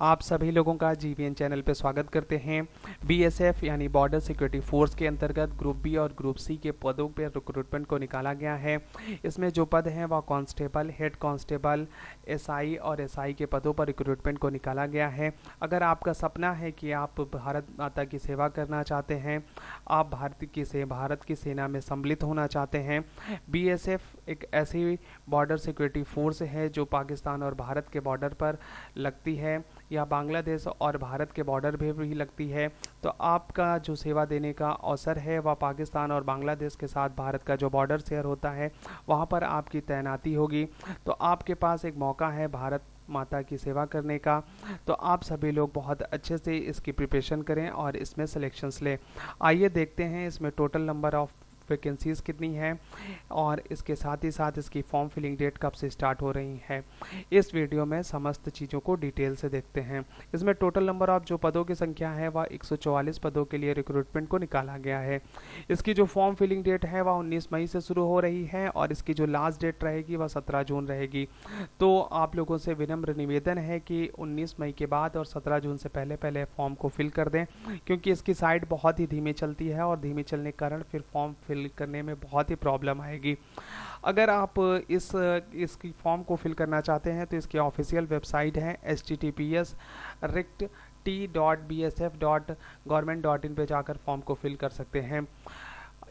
आप सभी लोगों का जीवीएन चैनल पे स्वागत करते हैं। बीएसएफ यानी बॉर्डर सिक्योरिटी फोर्स के अंतर्गत ग्रुप बी और ग्रुप सी के पदों पर रिक्रूटमेंट को निकाला गया है। इसमें जो पद हैं वह कांस्टेबल, हेड कांस्टेबल, एसआई और एसआई के पदों पर रिक्रूटमेंट को निकाला गया है। अगर आपका सपना है कि आप भारत माता की सेवा करना चाहते हैं, आप भारत की सेना में सम्मिलित होना चाहते हैं, बीएसएफ एक ऐसी बॉर्डर सिक्योरिटी फोर्स है जो पाकिस्तान और भारत के बॉर्डर पर लगती है या बांग्लादेश और भारत के बॉर्डर पे भी लगती है। तो आपका जो सेवा देने का अवसर है वह पाकिस्तान और बांग्लादेश के साथ भारत का जो बॉर्डर शेयर होता है वहाँ पर आपकी तैनाती होगी। तो आपके पास एक मौका है भारत माता की सेवा करने का। तो आप सभी लोग बहुत अच्छे से इसकी प्रिपरेशन करें और इसमें सिलेक्शंस लें। आइए देखते हैं इसमें टोटल नंबर ऑफ वैकेंसीज कितनी हैं और इसके साथ ही साथ इसकी फॉर्म फिलिंग डेट कब से स्टार्ट हो रही है। इस वीडियो में समस्त चीज़ों को डिटेल से देखते हैं। इसमें टोटल नंबर ऑफ जो पदों की संख्या है वह 144 पदों के लिए रिक्रूटमेंट को निकाला गया है। इसकी जो फॉर्म फिलिंग डेट है वह 19 मई से शुरू हो रही है और इसकी जो लास्ट डेट रहेगी वह 17 जून रहेगी। तो आप लोगों से विनम्र निवेदन है कि 19 मई के बाद और 17 जून से पहले पहले फॉर्म को फिल कर दें, क्योंकि इसकी साइट बहुत ही धीमी चलती है और धीमी चलने के कारण फिर फॉर्म फिल करने में बहुत ही प्रॉब्लम आएगी। अगर आप इसकी फॉर्म को फिल करना चाहते हैं तो इसकी ऑफिशियल वेबसाइट है https://rict.bsf.government.in पे जाकर फॉर्म को फिल कर सकते हैं।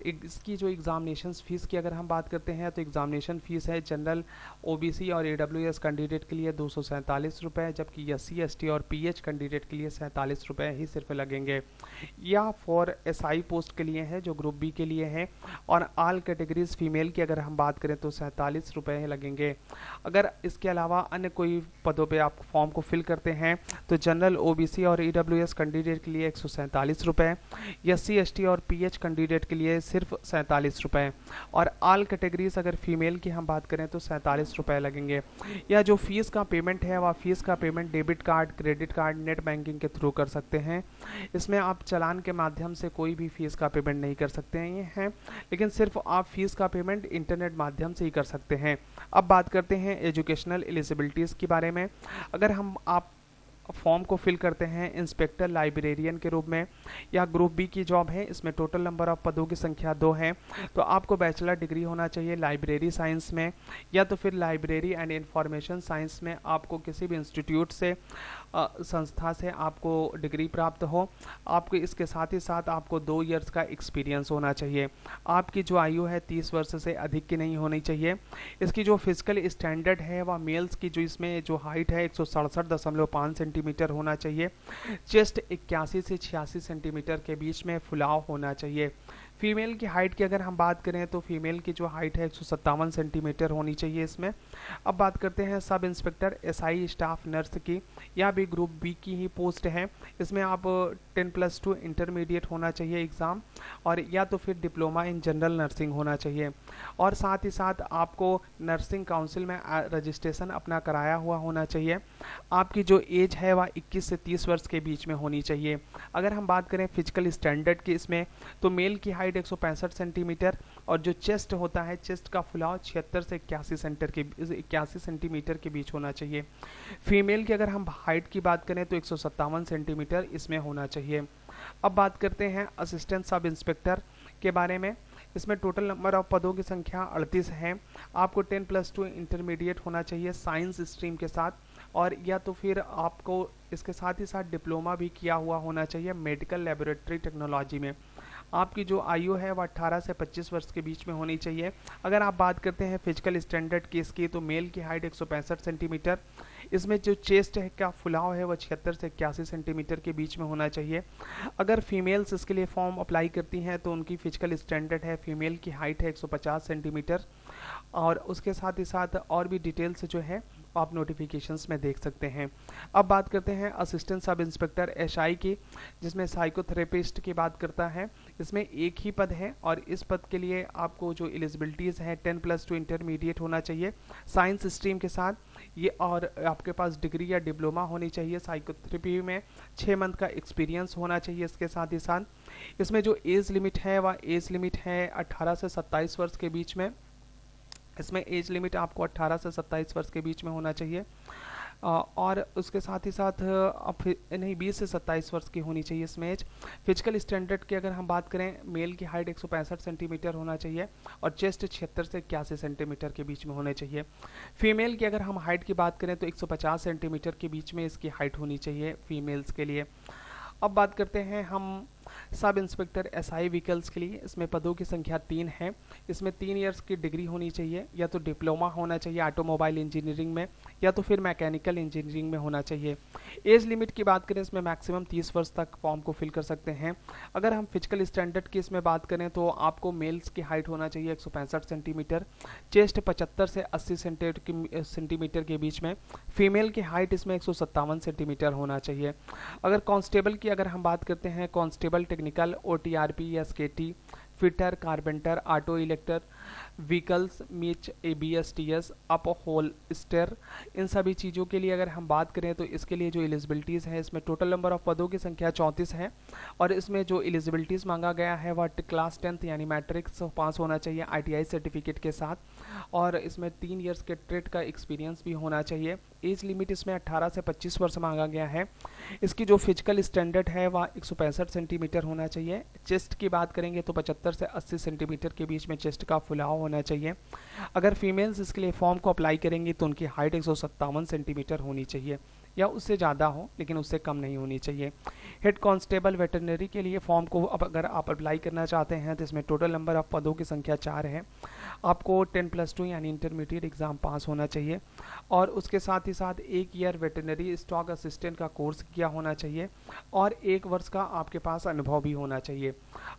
इसकी जो एग्जामिनेशन फ़ीस की अगर हम बात करते हैं तो एग्जामिनेशन फ़ीस है जनरल, ओबीसी और ईडब्ल्यूएस कैंडिडेट के लिए 247 रुपये, जबकि एससी एसटी और पीएच कैंडिडेट के लिए 47 रुपये ही सिर्फ लगेंगे। या फॉर एसआई पोस्ट के लिए है जो ग्रुप बी के लिए है, और ऑल कैटेगरीज फीमेल की अगर हम बात करें तो 47 रुपये लगेंगे। अगर इसके अलावा अन्य कोई पदों पर आप फॉर्म को फिल करते हैं तो जनरल, ओबीसी और ईडब्ल्यूएस कैंडिडेट के लिए 147 रुपये, एससी एसटी और पीएच कैंडिडेट के लिए सिर्फ 47 रुपये, और ऑल कैटेगरीज अगर फीमेल की हम बात करें तो 47 रुपये लगेंगे। या जो फीस का पेमेंट है वह फीस का payment debit card, credit card, net banking के थ्रू कर सकते हैं। इसमें आप चालान के माध्यम से कोई भी फीस का पेमेंट नहीं कर सकते हैं, लेकिन सिर्फ आप फीस का पेमेंट इंटरनेट माध्यम से ही कर सकते हैं। अब बात करते हैं एजुकेशनल एलिजिबिलिटीज़ के बारे में। अगर आप फॉर्म को फिल करते हैं इंस्पेक्टर लाइब्रेरियन के रूप में या ग्रुप बी की जॉब है, इसमें टोटल नंबर ऑफ पदों की संख्या 2 है। तो आपको बैचलर डिग्री होना चाहिए लाइब्रेरी साइंस में, या तो फिर लाइब्रेरी एंड इंफॉर्मेशन साइंस में आपको किसी भी इंस्टीट्यूट से संस्था से आपको डिग्री प्राप्त हो। आपको इसके साथ ही साथ आपको 2 इयर्स का एक्सपीरियंस होना चाहिए। आपकी जो आयु है 30 वर्ष से अधिक की नहीं होनी चाहिए। इसकी जो फिजिकल स्टैंडर्ड है वह मेल्स की जो इसमें जो हाइट है 167.5 सेंटीमीटर होना चाहिए। चेस्ट 81 से 86 सेंटीमीटर के बीच में फुलाव होना चाहिए। फीमेल की हाइट की अगर हम बात करें तो फीमेल की जो हाइट है 157 सेंटीमीटर होनी चाहिए इसमें। अब बात करते हैं sub inspector SI staff nurse की, या भी ग्रुप बी की ही पोस्ट है। इसमें आप 10+2 इंटरमीडिएट होना चाहिए एग्ज़ाम, और या तो फिर डिप्लोमा इन जनरल नर्सिंग होना चाहिए, और साथ ही साथ आपको नर्सिंग काउंसिल में रजिस्ट्रेशन अपना कराया हुआ होना चाहिए। आपकी जो एज है वह 21 से 30 वर्ष के बीच में होनी चाहिए। अगर हम बात करें फिजिकल स्टैंडर्ड की इसमें, तो मेल की हाइट 165 सेंटीमीटर, और जो चेस्ट होता है, चेस्ट का फुलाव 76 से 81 सेंटीमीटर के बीच होना चाहिए। फीमेल की अगर हम हाइट की बात करें तो 157 सेंटीमीटर इसमें होना चाहिए। अब बात करते हैं असिस्टेंट सब इंस्पेक्टर के बारे में। इसमें टोटल नंबर ऑफ पदों की संख्या 38 है। आपको 10+2 इंटरमीडिएट होना चाहिए साइंस स्ट्रीम के साथ, और या तो फिर आपको इसके साथ ही साथ डिप्लोमा भी किया हुआ होना चाहिए मेडिकल लेबोरेटरी टेक्नोलॉजी में। आपकी जो आयु है वह 18 से 25 वर्ष के बीच में होनी चाहिए। अगर आप बात करते हैं फिजिकल स्टैंडर्ड की इसकी, तो मेल की हाइट 165 सेंटीमीटर, इसमें जो चेस्ट है का फुलाव है वह 76 से 81 सेंटीमीटर के बीच में होना चाहिए। अगर फीमेल्स इसके लिए फॉर्म अप्लाई करती हैं तो उनकी फिजिकल स्टैंडर्ड है, फीमेल की हाइट है 150 सेंटीमीटर, और उसके साथ ही साथ और भी डिटेल्स जो है आप नोटिफिकेशंस में देख सकते हैं। अब बात करते हैं असिस्टेंट सब इंस्पेक्टर एसआई की, जिसमें साइकोथेरेपिस्ट की बात करता है। इसमें एक ही पद है, और इस पद के लिए आपको जो एलिजिबिलिटीज़ हैं 10+2 इंटरमीडिएट होना चाहिए साइंस स्ट्रीम के साथ ये, और आपके पास डिग्री या डिप्लोमा होनी चाहिए साइकोथेरेपी में, 6 मंथ का एक्सपीरियंस होना चाहिए। इसके साथ ही साथ इसमें जो एज लिमिट है वह एज लिमिट है 18 से 27 वर्ष के बीच में। इसमें एज लिमिट आपको 18 से 27 वर्ष के बीच में होना चाहिए। और उसके साथ ही साथ नहीं 20 से 27 वर्ष की होनी चाहिए इसमें एज। फिजिकल स्टैंडर्ड की अगर हम बात करें, मेल की हाइट 165 सेंटीमीटर होना चाहिए और चेस्ट 76 से 81 सेंटीमीटर के बीच में होने चाहिए। फीमेल की अगर हम हाइट की बात करें तो 150 सेंटीमीटर के बीच में इसकी हाइट होनी चाहिए फीमेल्स के लिए। अब बात करते हैं हम सब इंस्पेक्टर एसआई व्हीकल्स के लिए। इसमें पदों की संख्या 3 है। इसमें 3 इयर्स की डिग्री होनी चाहिए, या तो डिप्लोमा होना चाहिए ऑटोमोबाइल इंजीनियरिंग में, या तो फिर मैकेनिकल इंजीनियरिंग में होना चाहिए। एज लिमिट की बात करें, इसमें मैक्सिमम 30 वर्ष तक फॉर्म को फिल कर सकते हैं। अगर हम फिजिकल स्टैंडर्ड की इसमें बात करें तो आपको मेल्स की हाइट होना चाहिए 165 सेंटीमीटर, चेस्ट 75 से 80 सेंटीमीटर के बीच में। फीमेल की हाइट इसमें 157 सेंटीमीटर होना चाहिए। अगर कांस्टेबल की अगर हम बात करते हैं, कांस्टेबल टेक्निकल ओटीआरपी या स्केटी, fitter, carpenter, auto electric vehicles, mech, ABSTS, up holster, इन सभी चीज़ों के लिए अगर हम बात करें तो इसके लिए जो एलिजिबिलिटीज़ है, इसमें टोटल नंबर ऑफ पदों की संख्या 34 है और इसमें जो एलिजिबिलिटीज़ मांगा गया है वह क्लास 10th यानी मैट्रिक्स पास होना चाहिए आईटीआई सर्टिफिकेट के साथ, और इसमें 3 इयर्स के ट्रेड का एक्सपीरियंस भी होना चाहिए। एज लिमिट इसमें 18 से 25 वर्ष मांगा गया है। इसकी जो फिजिकल स्टैंडर्ड है वह 165 सेंटीमीटर होना चाहिए। चेस्ट की बात करेंगे तो 75 से 80 सेंटीमीटर के बीच में चेस्ट का फुलाव होना चाहिए। अगर फीमेल्स इसके लिए फॉर्म को अप्लाई करेंगी तो उनकी हाइट 157 सेंटीमीटर होनी चाहिए या उससे ज़्यादा हो, लेकिन उससे कम नहीं होनी चाहिए। हेड कांस्टेबल वेटरनरी के लिए फॉर्म को अगर आप अप्लाई करना चाहते हैं तो इसमें टोटल नंबर ऑफ पदों की संख्या 4 है। आपको 10+2 यानी इंटरमीडिएट एग्ज़ाम पास होना चाहिए और उसके साथ ही साथ 1 ईयर वेटरनरी स्टॉक असिस्टेंट का कोर्स किया होना चाहिए और 1 वर्ष का आपके पास अनुभव भी होना चाहिए।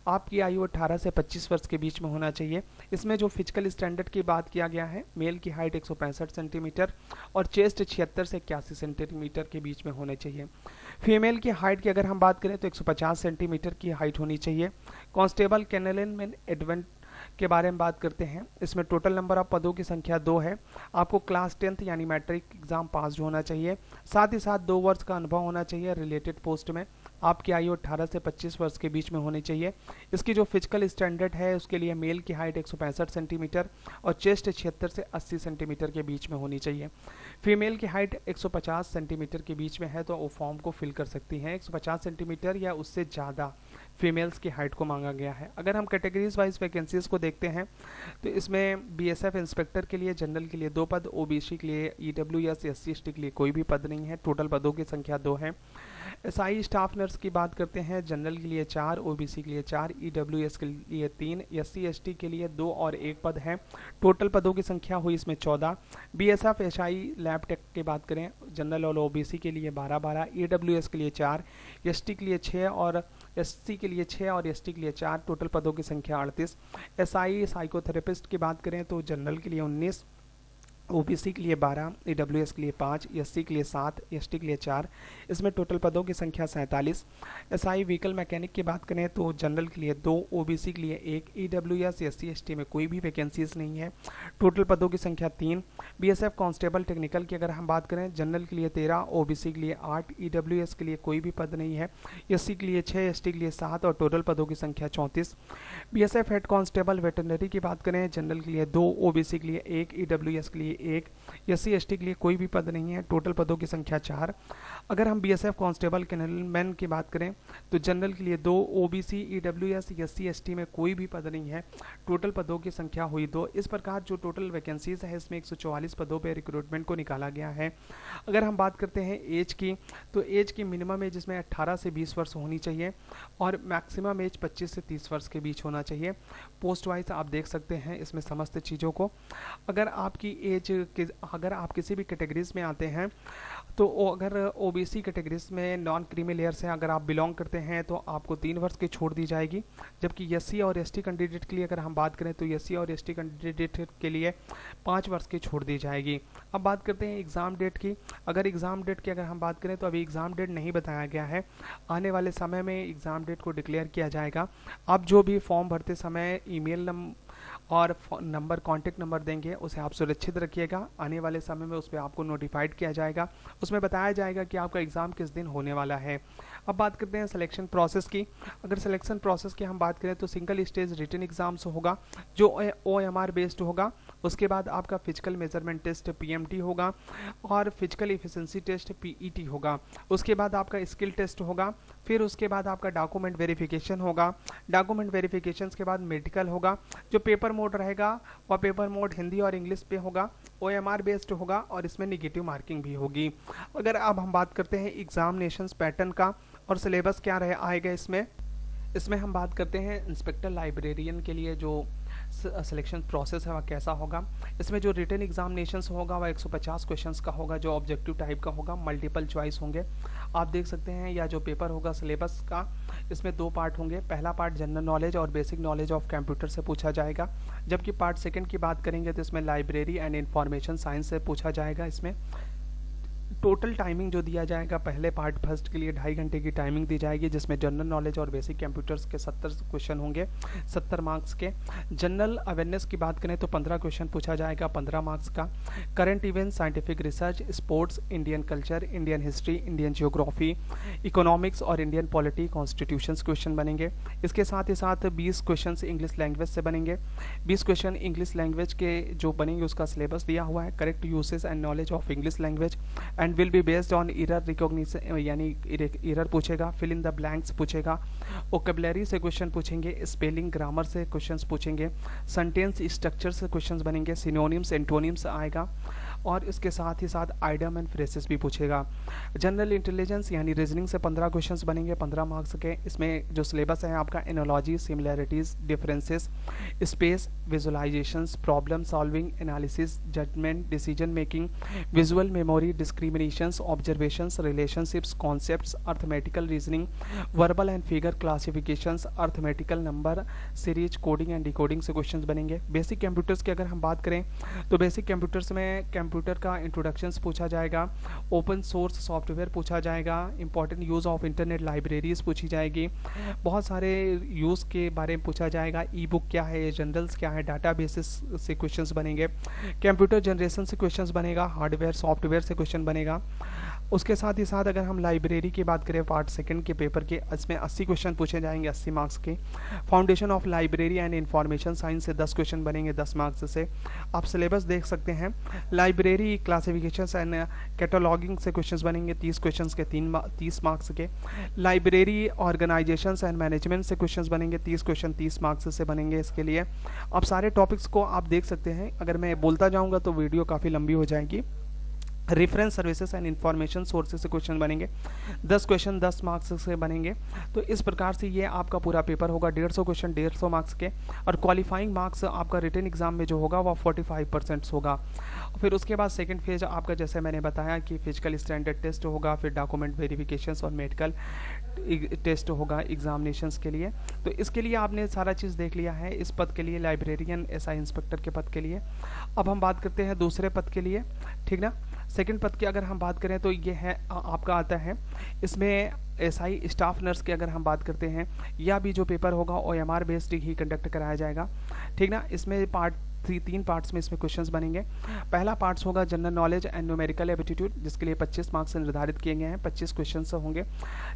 आपकी आयु 18 से 25 वर्ष के बीच में होना चाहिए। इसमें जो फिजिकल स्टैंडर्ड की बात किया गया है, मेल की हाइट 165 सेंटीमीटर और चेस्ट 76 से 81 सेंटीमीटर के बीच में होने चाहिए। फीमेल की हाइट की अगर हम बात करें तो 150 सेंटीमीटर की हाइट होनी चाहिए। कांस्टेबल कैनलन में एडवेंट के बारे में बात करते हैं। इसमें टोटल नंबर ऑफ पदों की संख्या 2 है। आपको क्लास 10th यानी मैट्रिक एग्जाम पास होना चाहिए, साथ ही साथ 2 वर्ष का अनुभव होना चाहिए रिलेटेड पोस्ट में। आपकी आयु 18 से 25 वर्ष के बीच में होनी चाहिए। इसकी जो फिजिकल स्टैंडर्ड है उसके लिए मेल की हाइट 165 सेंटीमीटर और चेस्ट 76 से 80 सेंटीमीटर के बीच में होनी चाहिए। फीमेल की हाइट 150 सेंटीमीटर के बीच में है तो वो फॉर्म को फिल कर सकती हैं। 150 सेंटीमीटर या उससे ज़्यादा फीमेल्स की हाइट को मांगा गया है। अगर हम कैटेगरीज वाइज वैकेंसीज को देखते हैं तो इसमें बीएसएफ इंस्पेक्टर के लिए, जनरल के लिए 2 पद, ओबीसी के लिए, ईडब्ल्यूएस, एससी एसटी के लिए कोई भी पद नहीं है। टोटल पदों की संख्या 2 है। एसआई स्टाफ नर्स की बात करते हैं, जनरल के लिए 4, ओबीसी के लिए 4, ईडब्ल्यूएस के लिए 3, एससी एसटी के लिए 2 और 1 पद है। टोटल पदों की संख्या हुई इसमें 14। बीएसएफ एसआई लैब टेक की बात करें, जनरल और ओबीसी के लिए 12-12, ईडब्ल्यूएस के लिए 4, एसटी के लिए 6 और एससी के लिए 6 और एसटी के लिए 4। टोटल पदों की संख्या 38। एसआई साइकोथेरेपिस्ट की बात करें तो जनरल के लिए 19, ओबीसी के लिए 12, ईडब्ल्यूएस के लिए 5, एससी के लिए 7, एसटी के लिए 4। इसमें टोटल पदों की संख्या 47। एसआई व्हीकल मैकेनिक की बात करें तो जनरल के लिए 2, ओबीसी के लिए 1, ईडब्ल्यूएस, एससी एसटी में कोई भी वैकेंसीज नहीं है। टोटल पदों की संख्या 3। बीएसएफ कांस्टेबल टेक्निकल की अगर हम बात करें, जनरल के लिए 13, ओबीसी के लिए 8, ईडब्ल्यूएस के लिए कोई भी पद नहीं है, एससी के लिए 6, एसटी के लिए 7 और टोटल पदों की संख्या 34। बीएसएफ हेड कांस्टेबल वेटरनरी की बात करें, जनरल के लिए 2, ओबीसी के लिए 1, ईडब्ल्यूएस के लिए 1, एससी एसटी के लिए कोई भी पद नहीं है। टोटल पदों की संख्या 4। अगर हम बीएसएफ कांस्टेबल कैनलमैन की बात करें तो जनरल के लिए 2, ओबीसी, ईडब्ल्यूएस, एससी एसटी में कोई भी पद नहीं है। टोटल पदों की संख्या हुई 2। इस प्रकार जो टोटल वैकेंसीज है इसमें 144 पदों पर रिक्रूटमेंट को निकाला गया है। अगर हम बात करते हैं एज की तो एज की मिनिमम एज इसमें 18 से 20 वर्ष होनी चाहिए और मैक्सिमम एज 25 से 30 वर्ष के बीच होना चाहिए। पोस्ट वाइज आप देख सकते हैं इसमें समस्त चीज़ों को। अगर आपकी एज अगर आप किसी भी कैटेगरीज में आते हैं तो अगर ओबीसी कैटेगरीज में नॉन क्रीमी लेयर से अगर आप बिलोंग करते हैं तो आपको 3 वर्ष की छूट दी जाएगी, जबकि एससी और एसटी कैंडिडेट के लिए अगर हम बात करें तो एससी और एसटी कैंडिडेट के लिए 5 वर्ष की छूट दी जाएगी। अब बात करते हैं एग्ज़ाम डेट की। अगर एग्ज़ाम डेट की अगर हम बात करें तो अभी एग्ज़ाम डेट नहीं बताया गया है, आने वाले समय में एग्ज़ाम डेट को डिक्लेयर किया जाएगा। आप जो भी फॉर्म भरते समय ईमेल और नंबर कॉन्टैक्ट नंबर देंगे, उसे आप सुरक्षित रखिएगा। आने वाले समय में उस पर आपको नोटिफाइड किया जाएगा, उसमें बताया जाएगा कि आपका एग्ज़ाम किस दिन होने वाला है। अब बात करते हैं सिलेक्शन प्रोसेस की। अगर सिलेक्शन प्रोसेस की हम बात करें तो सिंगल स्टेज रिटन एग्जाम्स होगा जो OMR बेस्ड होगा। उसके बाद आपका फिजिकल मेजरमेंट टेस्ट PMT होगा और फिजिकल एफिशिएंसी टेस्ट PET होगा। उसके बाद आपका स्किल टेस्ट होगा, फिर उसके बाद आपका डॉक्यूमेंट वेरिफिकेशन होगा। डॉक्यूमेंट वेरिफिकेशन के बाद मेडिकल होगा। जो पेपर मोड रहेगा वह पेपर मोड हिंदी और इंग्लिश पे होगा, OMR बेस्ड होगा और इसमें निगेटिव मार्किंग भी होगी। अगर अब हम बात करते हैं एग्जामिनेशन पैटर्न का और सिलेबस क्या रहे आएगा इसमें हम बात करते हैं इंस्पेक्टर लाइब्रेरियन के लिए जो सिलेक्शन प्रोसेस है वह कैसा होगा। इसमें जो रिटन एग्जामिनेशंस होगा वह 150 क्वेश्चंस का होगा, जो ऑब्जेक्टिव टाइप का होगा, मल्टीपल चॉइस होंगे। आप देख सकते हैं या जो पेपर होगा सिलेबस का, इसमें 2 पार्ट होंगे। पहला पार्ट जनरल नॉलेज और बेसिक नॉलेज ऑफ कंप्यूटर से पूछा जाएगा, जबकि पार्ट सेकंड की बात करेंगे तो इसमें लाइब्रेरी एंड इंफॉर्मेशन साइंस से पूछा जाएगा। इसमें टोटल टाइमिंग जो दिया जाएगा पहले पार्ट फर्स्ट के लिए 2.5 घंटे की टाइमिंग दी जाएगी, जिसमें जनरल नॉलेज और बेसिक कंप्यूटर्स के 70 क्वेश्चन होंगे 70 मार्क्स के। जनरल अवेयरनेस की बात करें तो 15 क्वेश्चन पूछा जाएगा 15 मार्क्स का। Current event, scientific research, sports, Indian culture, Indian history, Indian geography, economics और इंडियन पॉलिटी, कॉन्स्टिट्यूशन क्वेश्चन बनेंगे। इसके साथ ही साथ 20 क्वेश्चन इंग्लिश लैंग्वेज से बनेंगे। 20 क्वेश्चन इंग्लिश लैंग्वेज के जो बनेंगे उसका सिलेबस दिया हुआ है। Correct usage and knowledge of English language and will be based on error recognition, यानी एरर पूछेगा, फिल इन द ब्लैंक्स पूछेगा, वोकैबुलरी से क्वेश्चन पूछेंगे, स्पेलिंग ग्रामर से क्वेश्चंस पूछेंगे, सेंटेंस स्ट्रक्चर से क्वेश्चंस बनेंगे, सिनोनिम्स एंटोनिम्स आएगा और इसके साथ ही साथ आइडियम एंड फ्रेसेस भी पूछेगा। जनरल इंटेलिजेंस यानी रीजनिंग से 15 क्वेश्चंस बनेंगे 15 मार्क्स के। इसमें जो सिलेबस है आपका analogy, similarities, differences, space, visualisations, problem solving, analysis, judgement, decision making, visual memory, discriminations, observations, relationships, concepts, arithmetical reasoning, verbal and figure classifications, arithmetical number series, coding and decoding से questions बनेंगे। Basic computers की अगर हम बात करें तो basic computers में computer का इंट्रोडक्शंस पूछा जाएगा, ओपन सोर्स सॉफ्टवेयर पूछा जाएगा, important use of internet libraries पूछी जाएगी, बहुत सारे यूज़ के बारे में पूछा जाएगा, ई बुक क्या है, जनरल्स क्या है, डाटा बेसिस से क्वेश्चंस बनेंगे, कंप्यूटर जनरेशन से क्वेश्चंस बनेगा, हार्डवेयर सॉफ्टवेयर से क्वेश्चन बनेगा। उसके साथ ही साथ अगर हम लाइब्रेरी की बात करें पार्ट सेकंड के पेपर के, इसमें 80 क्वेश्चन पूछे जाएंगे 80 मार्क्स के। Foundation of library and information science से 10 क्वेश्चन बनेंगे 10 मार्क्स से। आप सिलेबस देख सकते हैं। लाइब्रेरी क्लासिफिकेशन एंड कैटलॉगिंग से क्वेश्चंस बनेंगे 30 क्वेश्चंस के 30 मार्क्स के। लाइब्रेरी ऑर्गेनाइजेशन एंड मैनेजमेंट से क्वेश्चंस बनेंगे 30 क्वेश्चन 30 मार्क्स से बनेंगे इसके लिए। आप सारे टॉपिक्स को आप देख सकते हैं, अगर मैं बोलता जाऊँगा तो वीडियो काफ़ी लंबी हो जाएगी। Reference services and information sources से क्वेश्चन बनेंगे 10 क्वेश्चन 10 मार्क्स से बनेंगे। तो इस प्रकार से ये आपका पूरा पेपर होगा 150 क्वेश्चन 150 मार्क्स के, और क्वालिफाइंग मार्क्स आपका रिटन एग्जाम में जो होगा वह 45% होगा। फिर उसके बाद सेकंड फेज आपका, जैसे मैंने बताया कि फिजिकल स्टैंडर्ड टेस्ट होगा, फिर डॉक्यूमेंट वेरिफिकेशंस और मेडिकल टेस्ट होगा एग्जामिनेशंस के लिए। तो इसके लिए आपने सारा चीज़ देख लिया है इस पद के लिए, लाइब्रेरियन SI इंस्पेक्टर के पद के लिए। अब हम बात करते हैं दूसरे पद के लिए, ठीक ना। सेकंड पद की अगर हम बात करें तो ये है आपका आता है, इसमें SI स्टाफ नर्स की अगर हम बात करते हैं, या भी जो पेपर होगा OMR बेस्ड ही कंडक्ट कराया जाएगा, ठीक ना। इसमें तीन पार्ट्स में इसमें क्वेश्चंस बनेंगे। पहला पार्ट्स होगा general knowledge and numerical aptitude, जिसके लिए 25 मार्क्स निर्धारित किए गए हैं, 25 क्वेश्चंस होंगे,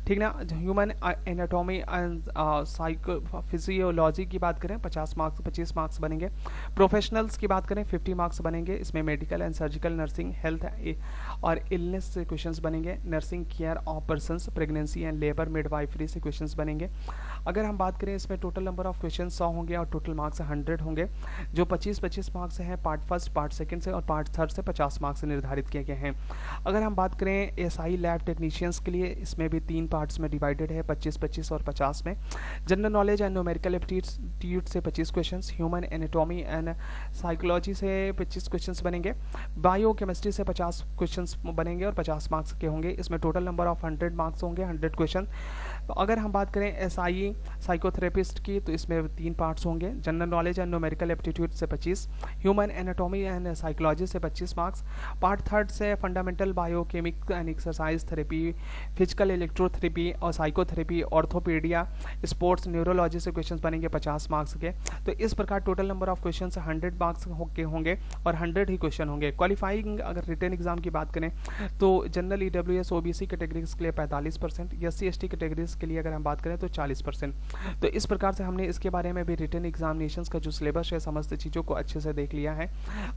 ठीक ना। ह्यूमन एनाटॉमी एंड फिजियोलॉजी की बात करें 25 मार्क्स बनेंगे। प्रोफेशनल्स की बात करें 50 मार्क्स बनेंगे, इसमें medical and surgical, nursing, health और इलनेस से क्वेश्चंस बनेंगे। Nursing care of persons, pregnancy and labour, midwifery से क्वेश्चंस बनेंगे। अगर हम बात करें इसमें टोटल नंबर ऑफ क्वेश्चन 100 होंगे और टोटल मार्क्स 100 होंगे, जो 25 मार्क्स हैं पार्ट फर्स्ट, पार्ट सेकंड से और पार्ट थर्ड से 50 मार्क्स निर्धारित किए गए हैं। अगर हम बात करें SI लैब टेक्नीशियंस के लिए, इसमें भी 3 पार्ट्स में डिवाइडेड है, 25 और 50 में। General knowledge and numerical aptitude से 25 question, human anatomy and psychology से 25 क्वेश्चन बनेंगे, बायो केमिस्ट्री से 50 क्वेश्चन बनेंगे और 50 मार्क्स के होंगे। इसमें टोटल नंबर ऑफ 100 मार्क्स होंगे, 100 क्वेश्चन। तो अगर हम बात करें SI साइकोथेरेपिस्ट की, तो इसमें 3 पार्ट्स होंगे। General knowledge and numerical aptitude से 25, ह्यूमन एनाटॉमी एंड साइकोलॉजी से 25 मार्क्स, पार्ट थर्ड से fundamental biochemic and exercise therapy, physical electrotherapy और साइकोथेरेपी, ऑर्थोपीडिया, स्पोर्ट्स, न्यूरोलॉजी से क्वेश्चंस बनेंगे 50 मार्क्स के। तो इस प्रकार total number of questions 100 marks के होंगे और 100 ही क्वेश्चन होंगे। क्वालिफाइंग अगर रिटन एग्जाम की बात करें तो जनरल EWS OBC कैटेगरीज के लिए 45%, SC ST कैटेगरीज के लिए अगर हम बात करें तो 40%। तो इस प्रकार से हमने इसके बारे में भी रिटन एग्जामिनेशंस का जो सिलेबस है समस्त चीज़ों को अच्छे से देख लिया है।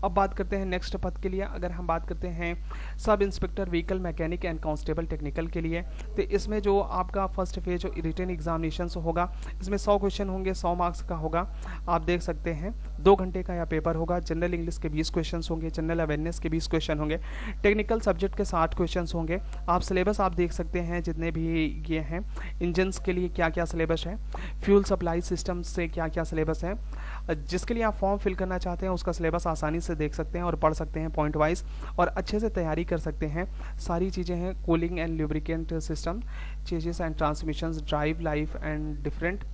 अब बात करते हैं नेक्स्ट पद के लिए। अगर हम बात करते हैं sub inspector vehicle mechanic and constable technical के लिए, तो इसमें जो आपका फर्स्ट फेज जो रिटन एग्जामिनेशंस होगा, इसमें 100 क्वेश्चन होंगे, 100 मार्क्स का होगा। आप देख सकते हैं 2 घंटे का यह पेपर होगा। जनरल इंग्लिश के 20 क्वेश्चन होंगे, जनरल अवेयरनेस के 20 क्वेश्चन होंगे, टेक्निकल सब्जेक्ट के 60 क्वेश्चन होंगे। आप सिलेबस आप देख सकते हैं जितने भी ये हैं, इंजन्स के लिए क्या क्या सिलेबस है, फ्यूल सप्लाई सिस्टम से क्या क्या सिलेबस है, जिसके लिए आप फॉर्म फिल करना चाहते हैं उसका सिलेबस आसानी से देख सकते हैं और पढ़ सकते हैं पॉइंट वाइज और अच्छे से तैयारी कर सकते हैं। सारी चीज़ें हैं, cooling and lubricant system, changes and transmissions, drive life and different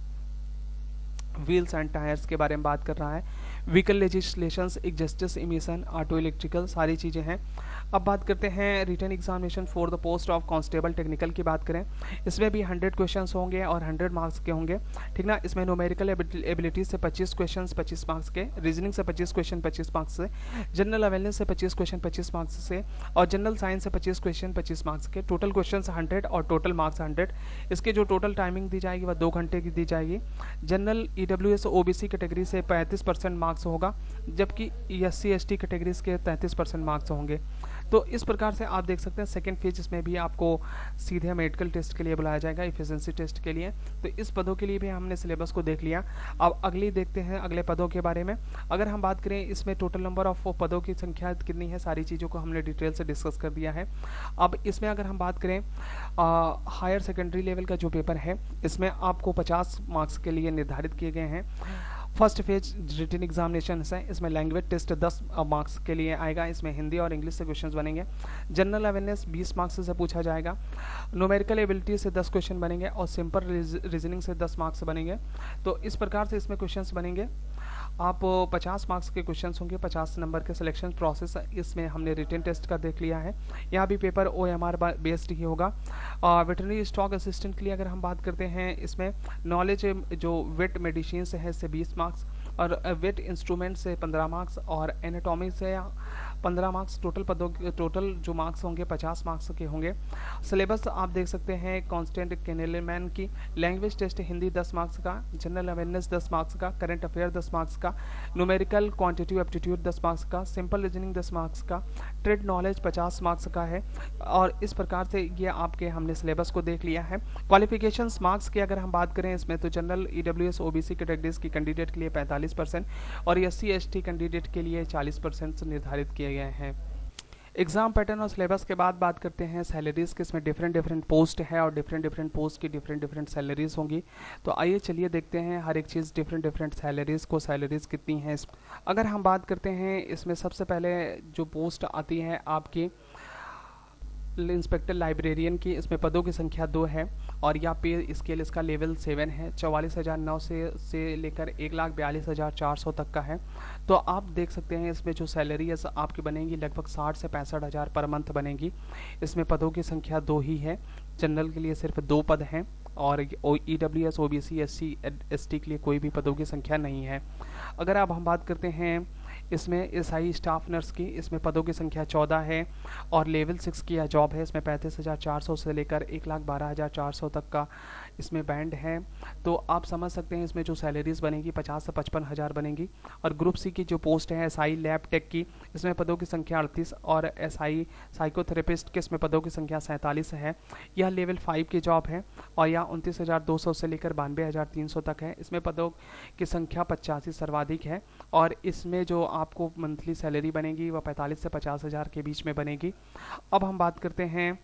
wheels and tyres के बारे में बात कर रहा है, vehicle legislations, exhausts, emission, auto electrical, सारी चीज़ें हैं। अब बात करते हैं written examination for the post of constable technical की बात करें, इसमें भी 100 क्वेश्चंस होंगे और 100 मार्क्स के होंगे, ठीक ना। इसमें न्यूमेरिकल एबिलिटी से 25 क्वेश्चंस 25 मार्क्स के, रीजनिंग से 25 क्वेश्चन 25 मार्क्स से, जनरल अवेयरनेस से 25 क्वेश्चन 25 मार्क्स से और जनरल साइंस से 25 क्वेश्चन 25 मार्क्स के। टोटल क्वेश्चन 100 और टोटल मार्क्स 100। इसके जो टोटल टाइमिंग दी जाएगी वह 2 घंटे की दी जाएगी। जनरल EWS OBC कैटेगरी से 35% मार्क्स होगा, जबकि SC ST कैटेगरीज के 33% मार्क्स होंगे। तो इस प्रकार से आप देख सकते हैं सेकेंड फेज इसमें भी आपको सीधे मेडिकल टेस्ट के लिए बुलाया जाएगा, इफिशिएंसी टेस्ट के लिए। तो इस पदों के लिए भी हमने सिलेबस को देख लिया। अब अगली देखते हैं अगले पदों के बारे में। अगर हम बात करें इसमें टोटल नंबर ऑफ पदों की संख्या कितनी है, सारी चीज़ों को हमने डिटेल से डिस्कस कर दिया है। अब इसमें अगर हम बात करें हायर सेकेंडरी लेवल का जो पेपर है, इसमें आपको 50 मार्क्स के लिए निर्धारित किए गए हैं। फर्स्ट फेज रिटन एग्जामिनेशन है, इसमें लैंग्वेज टेस्ट 10 मार्क्स के लिए आएगा, इसमें हिंदी और इंग्लिश से क्वेश्चंस बनेंगे। जनरल अवेयरनेस 20 मार्क्स से पूछा जाएगा, न्यूमेरिकल एबिलिटी से 10 क्वेश्चन बनेंगे और सिंपल रीजनिंग से 10 मार्क्स बनेंगे। तो इस प्रकार से इसमें क्वेश्चंस बनेंगे। आप 50 मार्क्स के क्वेश्चंस होंगे, 50 नंबर के सिलेक्शन प्रोसेस इसमें हमने रिटन टेस्ट का देख लिया है। यहाँ भी पेपर OMR बेस्ड ही होगा। वेटरनरी स्टॉक असिस्टेंट के लिए अगर हम बात करते हैं, इसमें नॉलेज जो वेट मेडिसिन से है इससे 20 मार्क्स और वेट इंस्ट्रूमेंट से 15 मार्क्स और एनाटॉमी से 15 मार्क्स। टोटल जो मार्क्स होंगे 50 मार्क्स के होंगे। सिलेबस आप देख सकते हैं कांस्टेंट केनेलमैन की, लैंग्वेज टेस्ट हिंदी 10 मार्क्स का, जनरल अवेयरनेस 10 मार्क्स का, करंट अफेयर 10 मार्क्स का, न्यूमेरिकल क्वांटिटिव एप्टीट्यूड 10 मार्क्स का, सिंपल रीजनिंग 10 मार्क्स का, ट्रेड नॉलेज 50 मार्क्स का है। और इस प्रकार से ये आपके हमने सिलेबस को देख लिया है। क्वालिफिकेशंस मार्क्स की अगर हम बात करें इसमें, तो जनरल EWS OBC कैटेगरीज की कैंडिडेट के लिए 45% और SC ST कैंडिडेट के लिए 40% निर्धारित किए गए हैं। एग्जाम पैटर्न और सिलेबस के बाद बात करते हैं सैलरीज के। इसमें डिफरेंट पोस्ट है और डिफरेंट पोस्ट की डिफरेंट सैलरीज होंगी। तो आइए चलिए देखते हैं हर एक चीज़ डिफरेंट सैलरीज को, सैलरीज कितनी है। अगर हम बात करते हैं इसमें सबसे पहले जो पोस्ट आती है आपकी इंस्पेक्टर लाइब्रेरियन की, इसमें पदों की संख्या 2 है और यह पे स्केल इसका लेवल 7 है। 44,900 से लेकर 1,42,400 तक का है। तो आप देख सकते हैं इसमें जो सैलरी है आपकी बनेगी लगभग 60 से 65,000 पर मंथ बनेगी। इसमें पदों की संख्या 2 ही है, जनरल के लिए सिर्फ 2 पद हैं और EWS OBC SC ST के लिए कोई भी पदों की संख्या नहीं है। अगर अब हम बात करते हैं इसमें SI स्टाफ नर्स की, इसमें पदों की संख्या 14 है और लेवल 6 की यह जॉब है। इसमें 35,400 से लेकर 1,12,400 तक का इसमें बैंड है। तो आप समझ सकते हैं इसमें जो सैलरीज बनेगी 50 से 55,000 बनेगी। और ग्रुप सी की जो पोस्ट है SI लैब टेक की, इसमें पदों की संख्या 38 और SI साइकोथेरेपिस्ट के इसमें पदों की संख्या 47 है। यह लेवल 5 की जॉब है और यह 29,200 से लेकर 92,300 तक है। इसमें पदों की संख्या 85 सर्वाधिक है और इसमें जो आपको मंथली सैलरी बनेगी वह 45 से 50,000 के बीच में बनेगी। अब हम बात करते हैं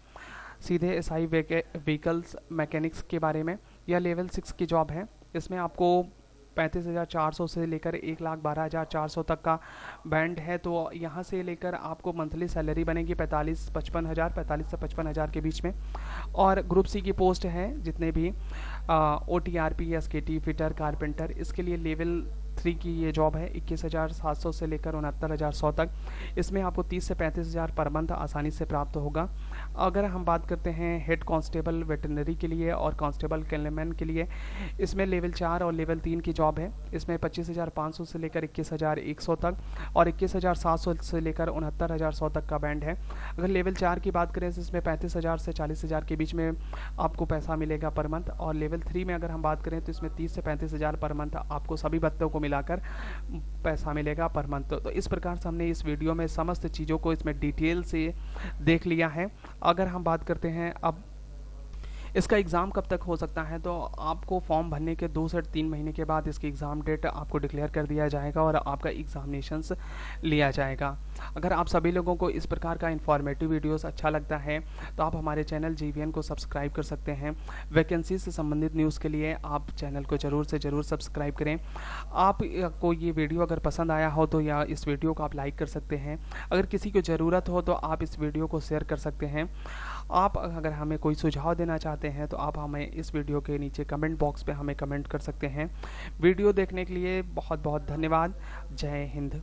सीधे SI व्हीकल्स मैकेनिक्स के बारे में। यह लेवल 6 की जॉब है। इसमें आपको 35,400 से लेकर 1,12,400 तक का बैंड है। तो यहाँ से लेकर आपको मंथली सैलरी बनेगी 45 से 55,000 के बीच में। और ग्रुप सी की पोस्ट है जितने भी OTRP, SKT, फिटर, कारपेंटर, इसके लिए लेवल 3 की ये जॉब है। 21,700 से लेकर 69,100 तक। इसमें आपको 30 से 35,000 पर मंथ आसानी से प्राप्त होगा। अगर हम बात करते हैं हेड कांस्टेबल वेटरनरी के लिए और कांस्टेबल कैनलमैन के लिए, इसमें लेवल 4 और लेवल 3 की जॉब है। इसमें 25,500 से लेकर 21,100 तक और 21,700 से लेकर 69,100 तक का बैंड है। अगर लेवल 4 की बात करें तो इसमें 35,000 से 40,000 के बीच में आपको पैसा मिलेगा पर मंथ। और लेवल 3 में अगर हम बात करें तो इसमें 30 से 35,000 पर मंथ आपको सभी भत्तों को मिलाकर पैसा मिलेगा पर मंथ। तो इस प्रकार से हमने इस वीडियो में समस्त चीज़ों को इसमें डिटेल से देख लिया है। अगर हम बात करते हैं अब इसका एग्ज़ाम कब तक हो सकता है, तो आपको फॉर्म भरने के 2 से 3 महीने के बाद इसकी एग्ज़ाम डेट आपको डिक्लेयर कर दिया जाएगा और आपका एग्ज़ामिनेशंस लिया जाएगा। अगर आप सभी लोगों को इस प्रकार का इन्फॉर्मेटिव वीडियोस अच्छा लगता है तो आप हमारे चैनल GVN को सब्सक्राइब कर सकते हैं। वैकेंसी से संबंधित न्यूज़ के लिए आप चैनल को ज़रूर से ज़रूर सब्सक्राइब करें। आपको ये वीडियो अगर पसंद आया हो तो या इस वीडियो को आप लाइक कर सकते हैं। अगर किसी को ज़रूरत हो तो आप इस वीडियो को शेयर कर सकते हैं। आप अगर हमें कोई सुझाव देना चाहते हैं तो आप हमें इस वीडियो के नीचे कमेंट बॉक्स पे हमें कमेंट कर सकते हैं। वीडियो देखने के लिए बहुत बहुत धन्यवाद। जय हिंद।